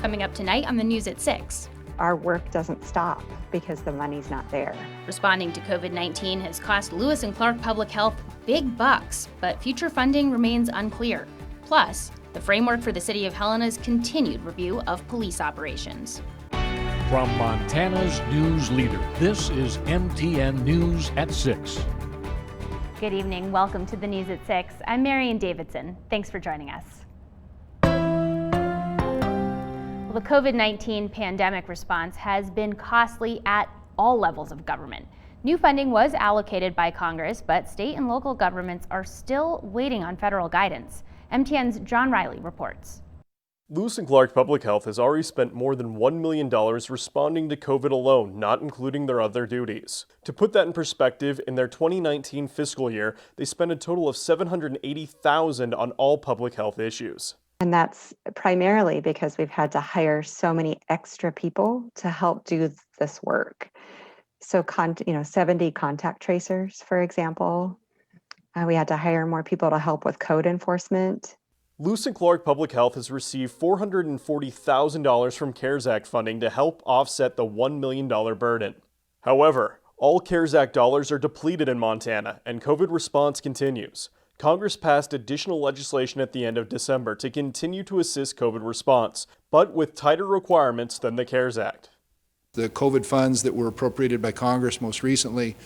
coming up tonight on the news at 6. Our work doesn't stop because the money's not there. Responding to COVID-19 has cost Lewis and Clark Public Health big bucks, but future funding remains unclear. Plus, the framework for the city of Helena's continued review of police operations. From Montana's news leader, this is MTN News at 6. Good evening. Welcome to the News at 6. I'm Marian Davidson. Thanks for joining us. The COVID-19 pandemic response has been costly at all levels of government. New funding was allocated by Congress, but state and local governments are still waiting on federal guidance. MTN's John Riley reports. Lewis and Clark Public Health has already spent more than $1 million responding to COVID alone, not including their other duties. To put that in perspective, in their 2019 fiscal year, they spent a total of $780,000 on all public health issues. And that's primarily because we've had to hire so many extra people to help do this work. So, 70 contact tracers, for example. We had to hire more people to help with code enforcement. Lewis and Clark Public Health has received $440,000 from CARES Act funding to help offset the $1 million burden. However, all CARES Act dollars are depleted in Montana, and COVID response continues. Congress passed additional legislation at the end of December to continue to assist COVID response, but with tighter requirements than the CARES Act. The COVID funds that were appropriated by Congress most recently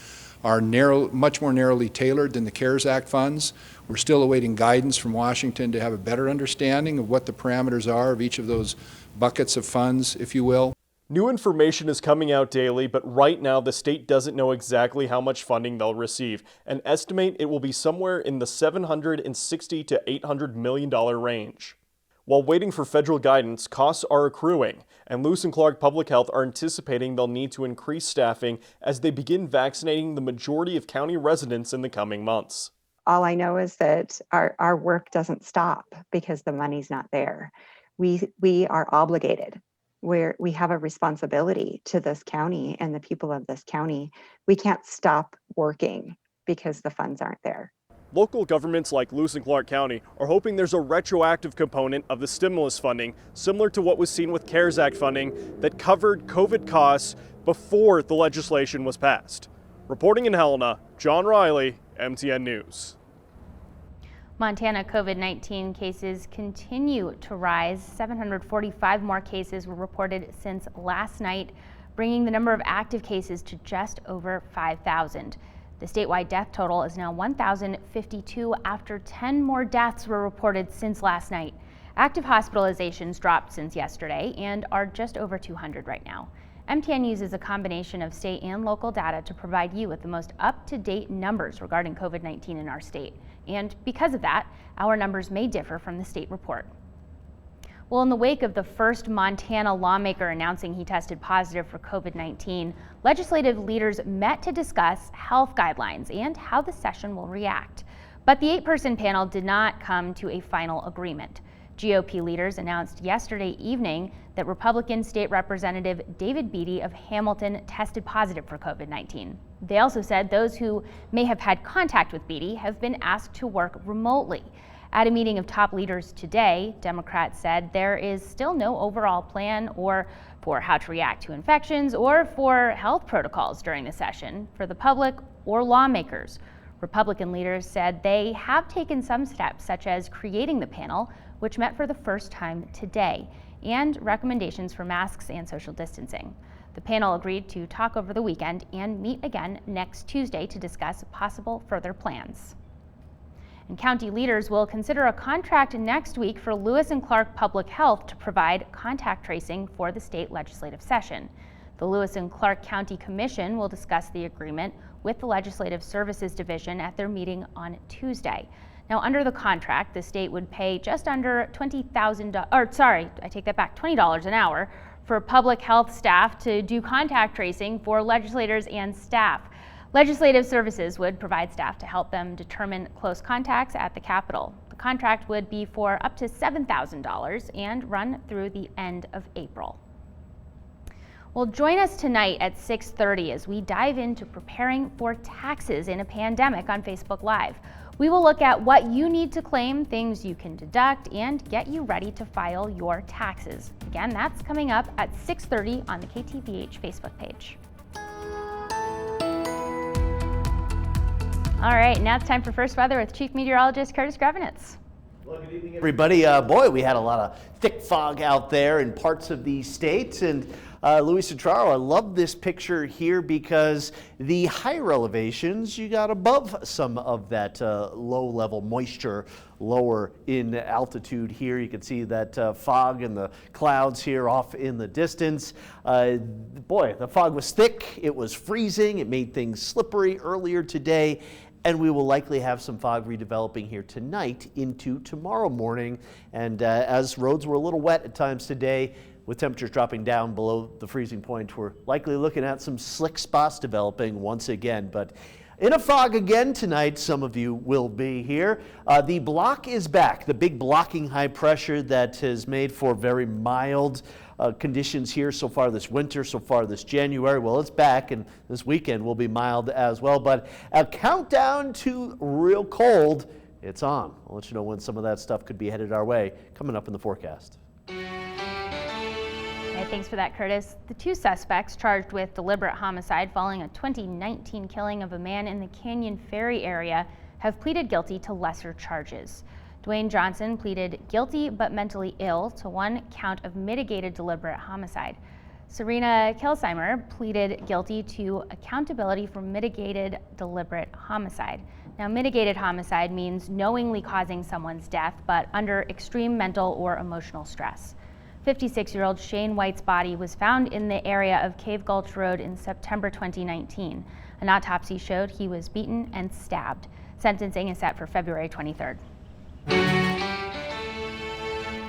are much more narrowly tailored than the CARES Act funds. We're still awaiting guidance from Washington to have a better understanding of what the parameters are of each of those buckets of funds, if you will. New information is coming out daily, but right now the state doesn't know exactly how much funding they'll receive and estimate it will be somewhere in the $760 to $800 million range. While waiting for federal guidance, costs are accruing, and Lewis and Clark Public Health are anticipating they'll need to increase staffing as they begin vaccinating the majority of county residents in the coming months. All I know is that our work doesn't stop because the money's not there. We are obligated. We have a responsibility to this county and the people of this county. We can't stop working because the funds aren't there. Local governments like Lewis and Clark County are hoping there's a retroactive component of the stimulus funding, similar to what was seen with CARES Act funding that covered COVID costs before the legislation was passed. Reporting in Helena, John Riley, MTN News. Montana COVID-19 cases continue to rise. 745 more cases were reported since last night, bringing the number of active cases to just over 5,000. The statewide death total is now 1,052 after 10 more deaths were reported since last night. Active hospitalizations dropped since yesterday and are just over 200 right now. MTN uses a combination of state and local data to provide you with the most up-to-date numbers regarding COVID-19 in our state. And because of that, our numbers may differ from the state report. Well, in the wake of the first Montana lawmaker announcing he tested positive for COVID-19, legislative leaders met to discuss health guidelines and how the session will react. But the 8-person panel did not come to a final agreement. GOP leaders announced yesterday evening that Republican State Representative David Beatty of Hamilton tested positive for COVID-19. They also said those who may have had contact with Beatty have been asked to work remotely. At a meeting of top leaders today, Democrats said there is still no overall plan for how to react to infections or for health protocols during the session for the public or lawmakers. Republican leaders said they have taken some steps, such as creating the panel, which met for the first time today, and recommendations for masks and social distancing. The panel agreed to talk over the weekend and meet again next Tuesday to discuss possible further plans. And county leaders will consider a contract next week for Lewis and Clark Public Health to provide contact tracing for the state legislative session. The Lewis and Clark County Commission will discuss the agreement with the Legislative Services Division at their meeting on Tuesday. Now, under the contract, the state would pay just under $20 an hour for public health staff to do contact tracing for legislators and staff. Legislative Services would provide staff to help them determine close contacts at the Capitol. The contract would be for up to $7,000 and run through the end of April. Well, join us tonight at 6:30 as we dive into preparing for taxes in a pandemic on Facebook Live. We will look at what you need to claim, things you can deduct, and get you ready to file your taxes. Again, that's coming up at 6:30 on the KTVH Facebook page. All right, now it's time for First Weather with Chief Meteorologist Curtis Grevenitz. Well, good evening, everybody. Boy, we had a lot of thick fog out there in parts of the state. And Luis Centraro, I love this picture here because the higher elevations, you got above some of that low-level moisture lower in altitude here. You can see that fog and the clouds here off in the distance. Boy, the fog was thick. It was freezing. It made things slippery earlier today. And we will likely have some fog redeveloping here tonight into tomorrow morning. And as roads were a little wet at times today, with temperatures dropping down below the freezing point, we're likely looking at some slick spots developing once again. But in a fog again tonight, some of you will be here. The block is back, the big blocking high pressure that has made for very mild conditions here so far this winter, so far this January. Well, it's back, and this weekend will be mild as well. But a countdown to real cold, it's on. I'll let you know when some of that stuff could be headed our way coming up in the forecast. Okay, thanks for that, Curtis. The two suspects charged with deliberate homicide following a 2019 killing of a man in the Canyon Ferry area have pleaded guilty to lesser charges. Dwayne Johnson pleaded guilty but mentally ill to one count of mitigated deliberate homicide. Serena Kelsheimer pleaded guilty to accountability for mitigated deliberate homicide. Now, mitigated homicide means knowingly causing someone's death, but under extreme mental or emotional stress. 56-year-old Shane White's body was found in the area of Cave Gulch Road in September 2019. An autopsy showed he was beaten and stabbed. Sentencing is set for February 23rd.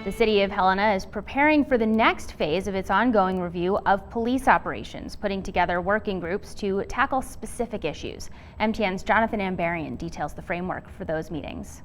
The city of Helena is preparing for the next phase of its ongoing review of police operations, putting together working groups to tackle specific issues. MTN's Jonathan Ambarian details the framework for those meetings.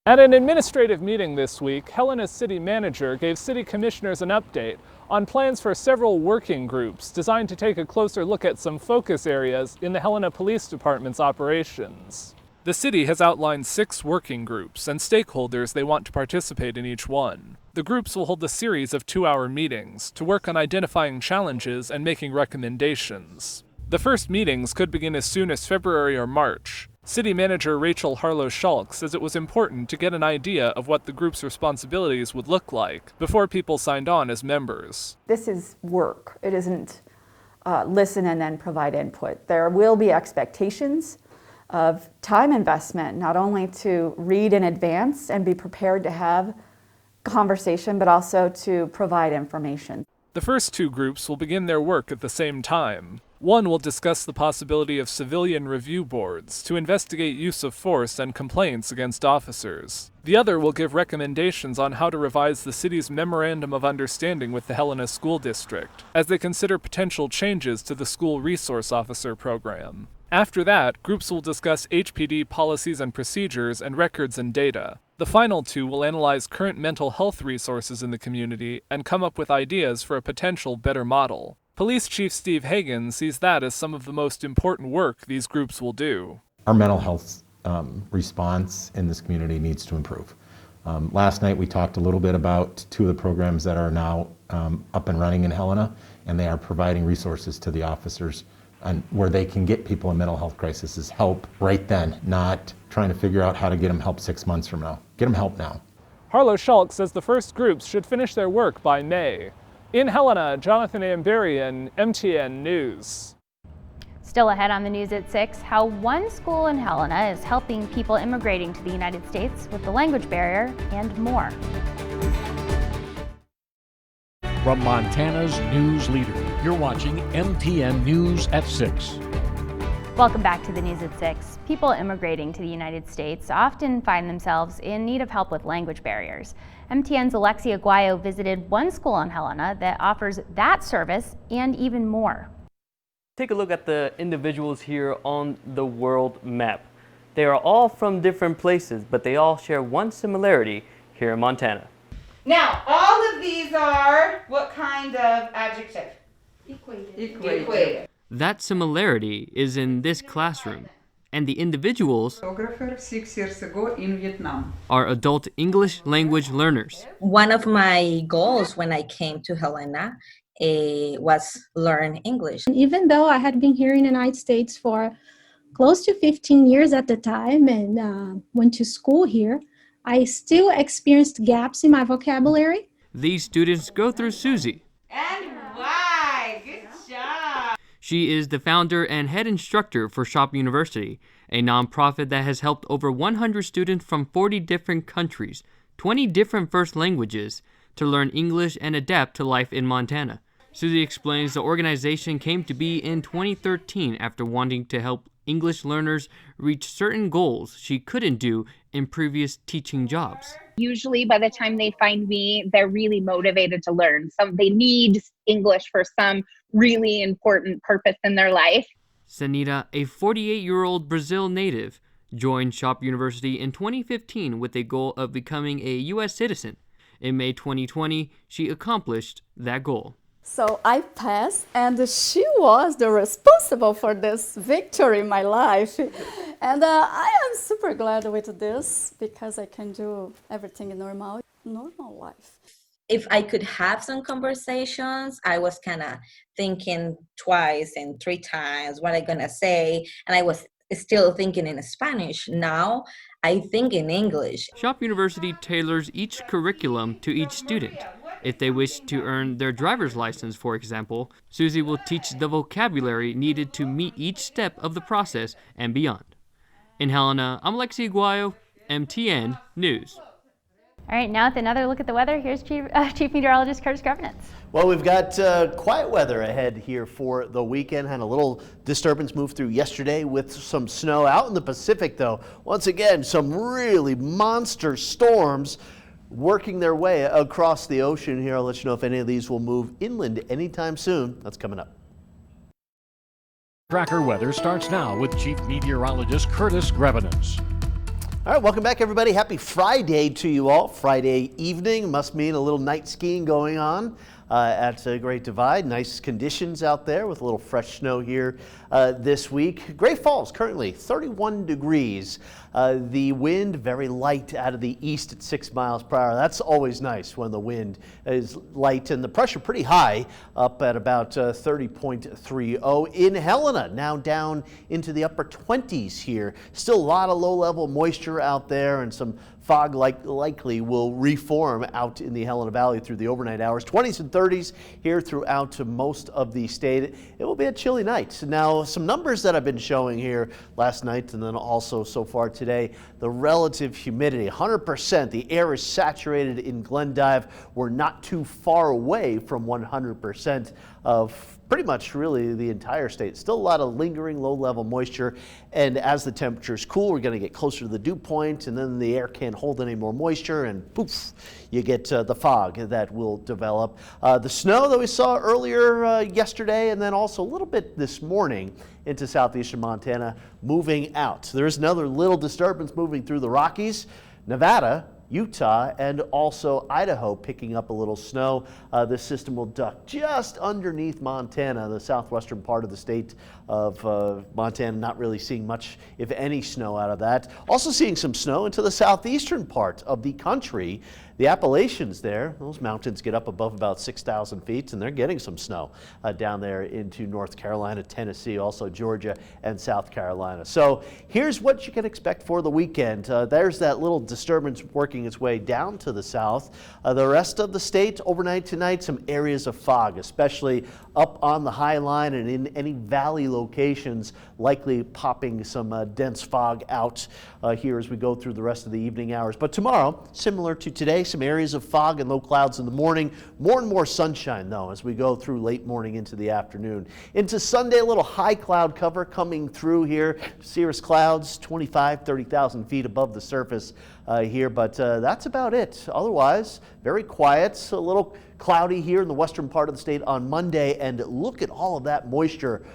At an administrative meeting this week, Helena's city manager gave city commissioners an update on plans for several working groups designed to take a closer look at some focus areas in the Helena Police Department's operations. The city has outlined 6 working groups and stakeholders they want to participate in each one. The groups will hold a series of 2-hour meetings to work on identifying challenges and making recommendations. The first meetings could begin as soon as February or March. City Manager Rachel Harlow-Schulk says it was important to get an idea of what the group's responsibilities would look like before people signed on as members. This is work. It isn't listen and then provide input. There will be expectations of time investment, not only to read in advance and be prepared to have conversation, but also to provide information. The first 2 groups will begin their work at the same time. One will discuss the possibility of civilian review boards to investigate use of force and complaints against officers. The other will give recommendations on how to revise the city's Memorandum of Understanding with the Helena School District, as they consider potential changes to the School Resource Officer program. After that, groups will discuss HPD policies and procedures and records and data. The final 2 will analyze current mental health resources in the community and come up with ideas for a potential better model. Police Chief Steve Hagan sees that as some of the most important work these groups will do. Our mental health response in this community needs to improve. Last night we talked a little bit about 2 of the programs that are now up and running in Helena, and they are providing resources to the officers and where they can get people in mental health crises help right then, not trying to figure out how to get them help 6 months from now. Get them help now. Harlow-Schulk says the first groups should finish their work by May. In Helena, Jonathan Ambarian, MTN News. Still ahead on the news at 6, how one school in Helena is helping people immigrating to the United States with the language barrier and more. From Montana's news leader, you're watching MTN News at 6. Welcome back to the news at 6. People immigrating to the United States often find themselves in need of help with language barriers. MTN's Alexia Guayo visited one school in Helena that offers that service and even more. Take a look at the individuals here on the world map. They are all from different places, but they all share one similarity here in Montana. Now, all of these are what kind of adjective? Equated. That similarity is in this classroom. and the individuals Photographer 6 years ago in Vietnam. are adult English language learners. One of my goals when I came to Helena was learn English. Even though I had been here in the United States for close to 15 years at the time and went to school here, I still experienced gaps in my vocabulary. These students go through Susie. And why? Good job. She is the founder and head instructor for Shop University, a nonprofit that has helped over 100 students from 40 different countries, 20 different first languages, to learn English and adapt to life in Montana. Susie explains the organization came to be in 2013 after wanting to help English learners reach certain goals she couldn't do in previous teaching jobs. Usually by the time they find me, they're really motivated to learn. They need English for some really important purpose in their life. Sanita, a 48-year-old Brazil native, joined Shop University in 2015 with a goal of becoming a U.S. citizen. In May 2020, she accomplished that goal. So I passed, and she was the responsible for this victory in my life. And I am super glad with this because I can do everything in normal life. If I could have some conversations, I was kind of thinking twice and 3 times what I'm going to say. And I was still thinking in Spanish. Now I think in English. Shop University tailors each curriculum to each student. If they wish to earn their driver's license, for example, Susie will teach the vocabulary needed to meet each step of the process and beyond. In Helena, I'm Alexi Aguayo, MTN News. All right, now with another look at the weather, here's Chief Meteorologist Curtis Grevenitz. Well, we've got quiet weather ahead here for the weekend. Had a little disturbance move through yesterday with some snow out in the Pacific, though. Once again, some really monster storms working their way across the ocean here. I'll let you know if any of these will move inland anytime soon. That's coming up. Tracker weather starts now with Chief Meteorologist Curtis Grevenitz. All right, welcome back, everybody. Happy Friday to you all. Friday evening must mean a little night skiing going on at Great Divide. Nice conditions out there with a little fresh snow here this week. Great Falls currently 31 degrees. The wind very light out of the east at 6 miles per hour. That's always nice when the wind is light and the pressure pretty high, up at about 30.30 in Helena. Now down into the upper 20s here. Still a lot of low-level moisture out there, and some fog likely will reform out in the Helena Valley through the overnight hours. 20s and 30s here throughout most of the state. It will be a chilly night. Now, some numbers that I've been showing here last night and then also so far today. The relative humidity, 100%. The air is saturated in Glendive. We're not too far away from 100% of pretty much really the entire state. Still a lot of lingering low-level moisture, and as the temperatures cool, we're going to get closer to the dew point, and then the air can't hold any more moisture, and poof, you get the fog that will develop. The snow that we saw earlier yesterday, and then also a little bit this morning into southeastern Montana, moving out. There is another little disturbance moving through the Rockies, Nevada, Utah, and also Idaho picking up a little snow. This system will duck just underneath Montana, the southwestern part of the state of Montana, not really seeing much, if any, snow out of that. Also seeing some snow into the southeastern part of the country. The Appalachians there, those mountains get up above about 6,000 feet, and they're getting some snow down there into North Carolina, Tennessee, also Georgia and South Carolina. So here's what you can expect for the weekend. There's that little disturbance working its way down to the south. The rest of the state, overnight tonight, some areas of fog, especially up on the High Line and in any valley locations, likely popping some dense fog out here as we go through the rest of the evening hours. But tomorrow, similar to today, some areas of fog and low clouds in the morning. More and more sunshine, though, as we go through late morning into the afternoon. Into Sunday, a little high cloud cover coming through here. Cirrus clouds, 25, 30,000 feet above the surface here, but that's about it. Otherwise, very quiet, a little cloudy here in the western part of the state on Monday, and look at all of that moisture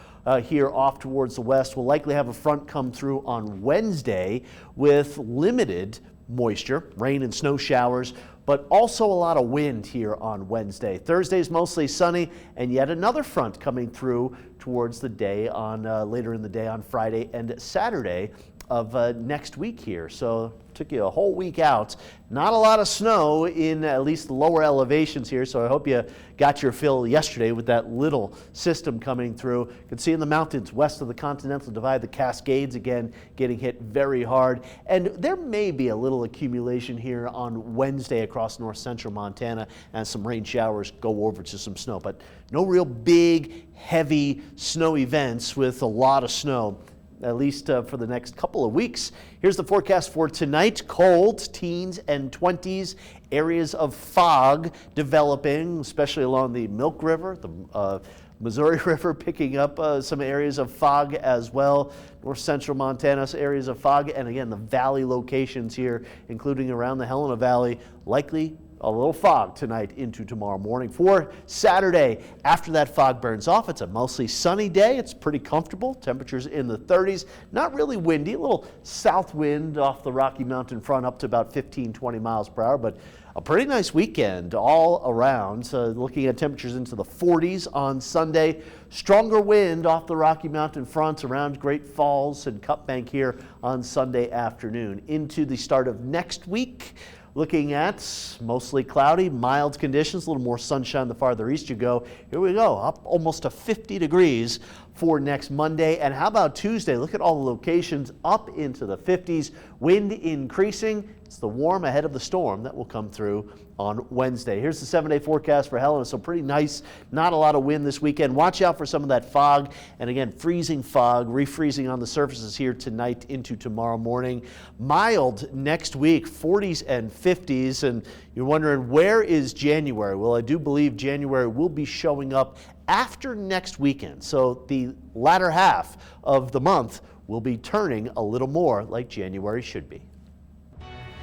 here off towards the west. We'll likely have a front come through on Wednesday with limited moisture, rain and snow showers but also a lot of wind here on Wednesday. Thursday's mostly sunny, and yet another front coming through towards the day on later in the day on Friday and Saturday of next week here. So took you a whole week out. Not a lot of snow in at least the lower elevations here, so I hope you got your fill yesterday with that little system coming through. You can see in the mountains west of the Continental Divide, the Cascades again getting hit very hard. And there may be a little accumulation here on Wednesday across north central Montana as some rain showers go over to some snow, but no real big, heavy snow events with a lot of snow, at least for the next couple of weeks. Here's the forecast for tonight. Cold, teens and 20s. Areas of fog developing, especially along the Milk River, the Missouri River picking up some areas of fog as well. North central Montana, areas of fog. And again, the valley locations here, including around the Helena Valley, likely a little fog tonight into tomorrow morning. For Saturday, after that fog burns off, it's a mostly sunny day. It's pretty comfortable. Temperatures in the 30s. Not really windy. A little south wind off the Rocky Mountain front up to about 15-20 miles per hour, but a pretty nice weekend all around. So looking at temperatures into the 40s on Sunday. Stronger wind off the Rocky Mountain fronts around Great Falls and Cut Bank here on Sunday afternoon. Into the start of next week, looking at mostly cloudy, mild conditions, a little more sunshine the farther east you go. Here we go, up almost to 50 degrees for next Monday. And how about Tuesday? Look at all the locations up into the 50s. Wind increasing. It's the warm ahead of the storm that will come through on Wednesday. Here's the 7-day forecast for Helena. So pretty nice. Not a lot of wind this weekend. Watch out for some of that fog. And again, freezing fog, refreezing on the surfaces here tonight into tomorrow morning. Mild next week, 40s and 50s. And you're wondering, where is January? Well, I do believe January will be showing up after next weekend. So the latter half of the month will be turning a little more like January should be.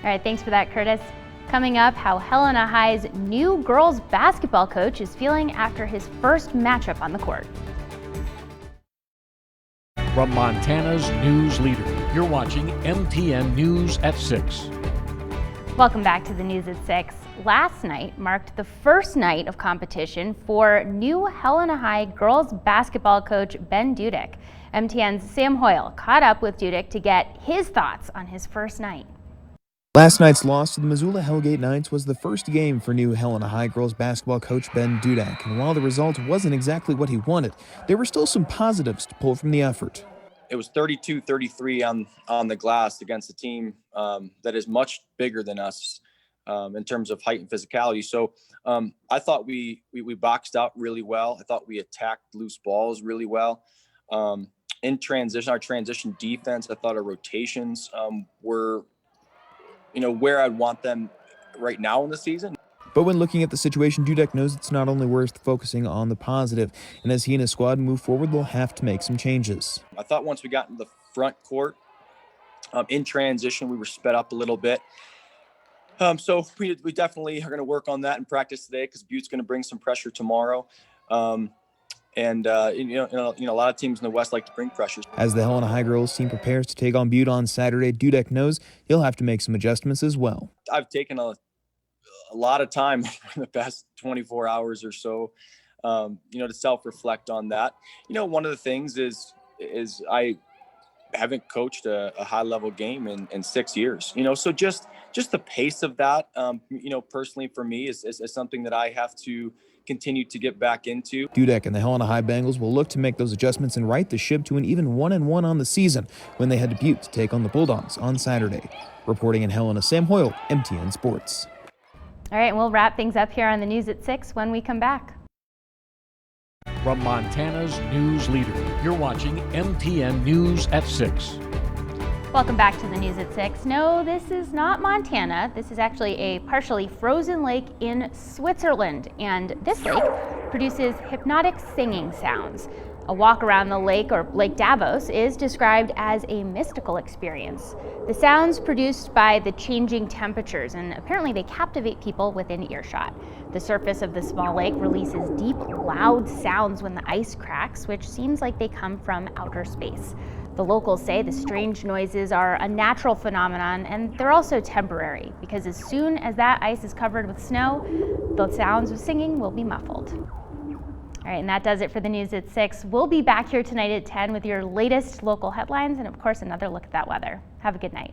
All right, thanks for that, Curtis. Coming up, how Helena High's new girls basketball coach is feeling after his first matchup on the court. From Montana's news leader, you're watching MTN News at 6. Welcome back to the News at 6. Last night marked the first night of competition for new Helena High girls basketball coach Ben Dudek. MTN's Sam Hoyle caught up with Dudek to get his thoughts on his first night. Last night's loss to the Missoula Hellgate Knights was the first game for new Helena High girls basketball coach Ben Dudek, and while the result wasn't exactly what he wanted, there were still some positives to pull from the effort. It was 32-33 on the glass against a team that is much bigger than us in terms of height and physicality. So I thought we boxed out really well. I thought we attacked loose balls really well. In transition, our transition defense, I thought our rotations were where I'd want them right now in the season. But when looking at the situation, Dudek knows it's not only worth focusing on the positive, and as he and his squad move forward, they'll have to make some changes. I thought once we got in the front court, in transition, we were sped up a little bit. So we definitely are going to work on that in practice today because Butte's going to bring some pressure tomorrow. And a lot of teams in the West like to bring pressure. As the Helena High girls team prepares to take on Butte on Saturday, Dudek knows he'll have to make some adjustments as well. I've taken a lot of time in the past 24 hours or so, to self-reflect on that. One of the things is I haven't coached a high-level game in 6 years. So just the pace of that, personally for me is something that I have to continue to get back into. Dudek and the Helena High Bengals will look to make those adjustments and right the ship to an even 1-1 on the season when they head to Butte to take on the Bulldogs on Saturday. Reporting in Helena, Sam Hoyle, MTN Sports. All right, we'll wrap things up here on the News at 6 when we come back. From Montana's news leader, you're watching MTN News at 6. Welcome back to the News at 6. No, this is not Montana. This is actually a partially frozen lake in Switzerland, and this lake produces hypnotic singing sounds. A walk around the lake, or Lake Davos, is described as a mystical experience. The sounds produced by the changing temperatures, and apparently they captivate people within earshot. The surface of the small lake releases deep, loud sounds when the ice cracks, which seems like they come from outer space. The locals say the strange noises are a natural phenomenon, and they're also temporary, because as soon as that ice is covered with snow, the sounds of singing will be muffled. All right, and that does it for the news at 6. We'll be back here tonight at 10 with your latest local headlines and, of course, another look at that weather. Have a good night.